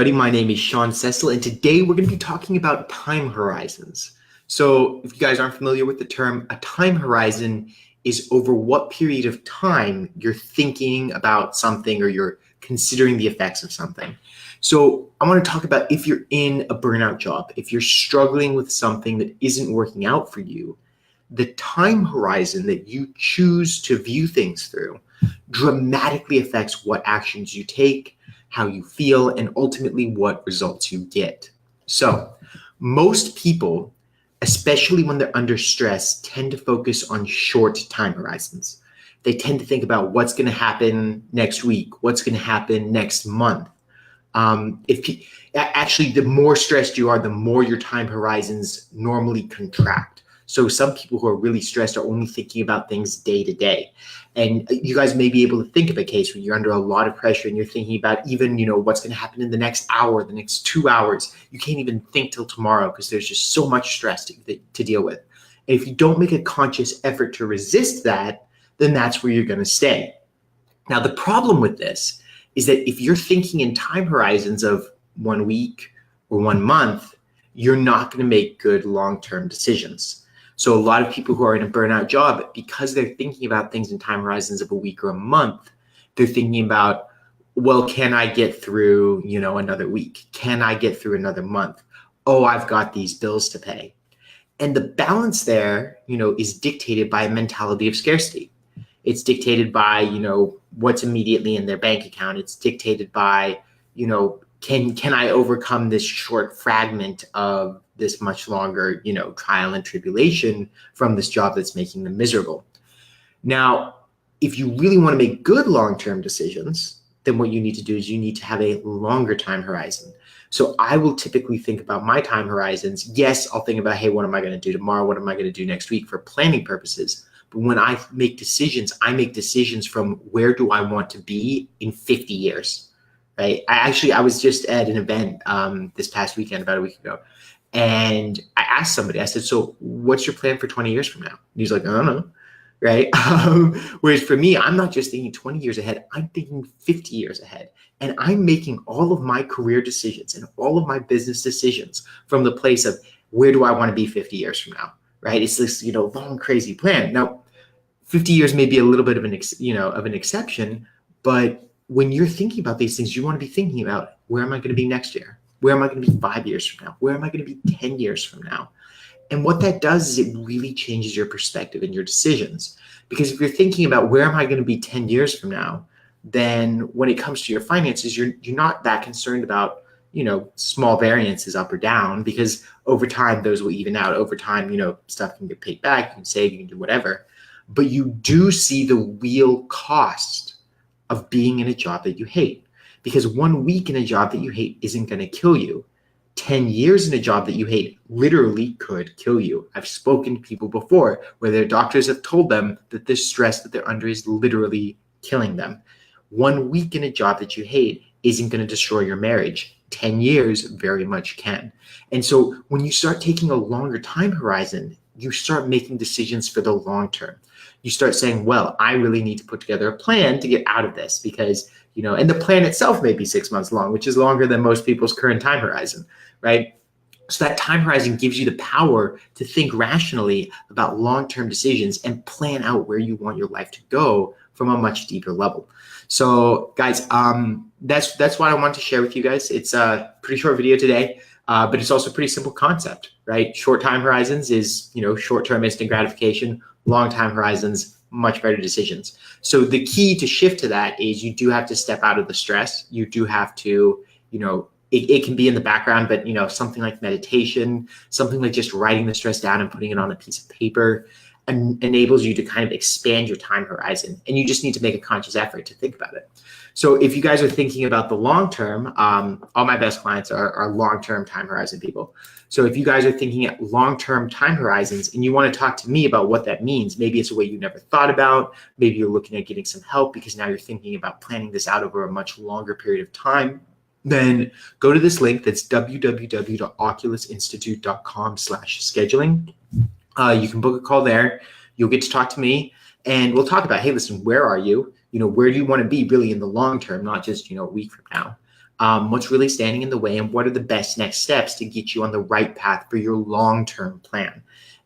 Everybody, my name is Sean Cecil, and today we're going to be talking about time horizons. So if you guys aren't familiar with the term, a time horizon is over what period of time you're thinking about something or you're considering the effects of something. So I want to talk about if you're in a burnout job, if you're struggling with something that isn't working out for you, the time horizon that you choose to view things through dramatically affects what actions you take, how you feel, and ultimately what results you get. So most people, especially when they're under stress, tend to focus on short time horizons. They tend to think about what's going to happen next week, what's going to happen next month. Actually, the more stressed you are, the more your time horizons normally contract. So some people who are really stressed are only thinking about things day to day. And you guys may be able to think of a case where you're under a lot of pressure and you're thinking about even, what's going to happen in the next hour, the next 2 hours. You can't even think till tomorrow because there's just so much stress to deal with. And if you don't make a conscious effort to resist that, then that's where you're going to stay. Now, the problem with this is that if you're thinking in time horizons of 1 week or 1 month, you're not going to make good long-term decisions. So a lot of people who are in a burnout job, because they're thinking about things in time horizons of a week or a month, they're thinking about, well, can I get through, another week? Can I get through another month? Oh, I've got these bills to pay. And the balance there, is dictated by a mentality of scarcity. It's dictated by, what's immediately in their bank account. It's dictated by, can I overcome this short fragment of this much longer, trial and tribulation from this job that's making them miserable. Now, if you really want to make good long-term decisions, then what you need to do is you need to have a longer time horizon. So I will typically think about my time horizons. Yes, I'll think about, hey, what am I going to do tomorrow? What am I going to do next week for planning purposes? But when I make decisions from where do I want to be in 50 years, right? I was just at an event this past weekend, about a week ago. And I asked somebody, I said, so what's your plan for 20 years from now? And he's like, I don't know, right? Whereas for me, I'm not just thinking 20 years ahead, I'm thinking 50 years ahead. And I'm making all of my career decisions and all of my business decisions from the place of where do I want to be 50 years from now, right? It's this, long, crazy plan. Now, 50 years may be a little bit of an exception, but when you're thinking about these things, you want to be thinking about where am I going to be next year? Where am I going to be 5 years from now? Where am I going to be 10 years from now? And what that does is it really changes your perspective and your decisions. Because if you're thinking about where am I going to be 10 years from now, then when it comes to your finances, you're not that concerned about, small variances up or down, because over time, those will even out. Over time, stuff can get paid back, you can save, you can do whatever. But you do see the real cost of being in a job that you hate. Because 1 week in a job that you hate isn't going to kill you. 10 years in a job that you hate literally could kill you. I've spoken to people before where their doctors have told them that the stress that they're under is literally killing them. 1 week in a job that you hate isn't going to destroy your marriage. 10 years very much can. And so when you start taking a longer time horizon, you start making decisions for the long term. You start saying, well, I really need to put together a plan to get out of this because, and the plan itself may be 6 months long, which is longer than most people's current time horizon, right? So that time horizon gives you the power to think rationally about long-term decisions and plan out where you want your life to go from a much deeper level. So guys, that's what I want to share with you guys. It's a pretty short video today, but it's also a pretty simple concept, right? Short time horizons is, short-term instant gratification. Long time horizons, much better decisions. So the key to shift to that is you do have to step out of the stress. You do have to, it can be in the background, but something like meditation, something like just writing the stress down and putting it on a piece of paper enables you to kind of expand your time horizon. And you just need to make a conscious effort to think about it. So if you guys are thinking about the long term, all my best clients are long-term time horizon people. So if you guys are thinking at long-term time horizons and you want to talk to me about what that means, maybe it's a way you never thought about, maybe you're looking at getting some help because now you're thinking about planning this out over a much longer period of time, then go to this link that's www.oculusinstitute.com/scheduling. You can book a call there. You'll get to talk to me and we'll talk about, hey, listen, where are you? Where do you want to be really in the long term, not just, a week from now? what's really standing in the way, and what are the best next steps to get you on the right path for your long-term plan.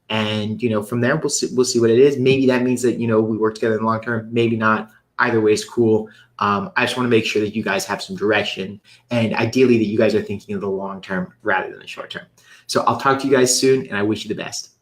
And from there, we'll see what it is. Maybe that means that we work together in the long term. Maybe not. Either way is cool. I just want to make sure that you guys have some direction, and ideally that you guys are thinking of the long term rather than the short term. So I'll talk to you guys soon, and I wish you the best.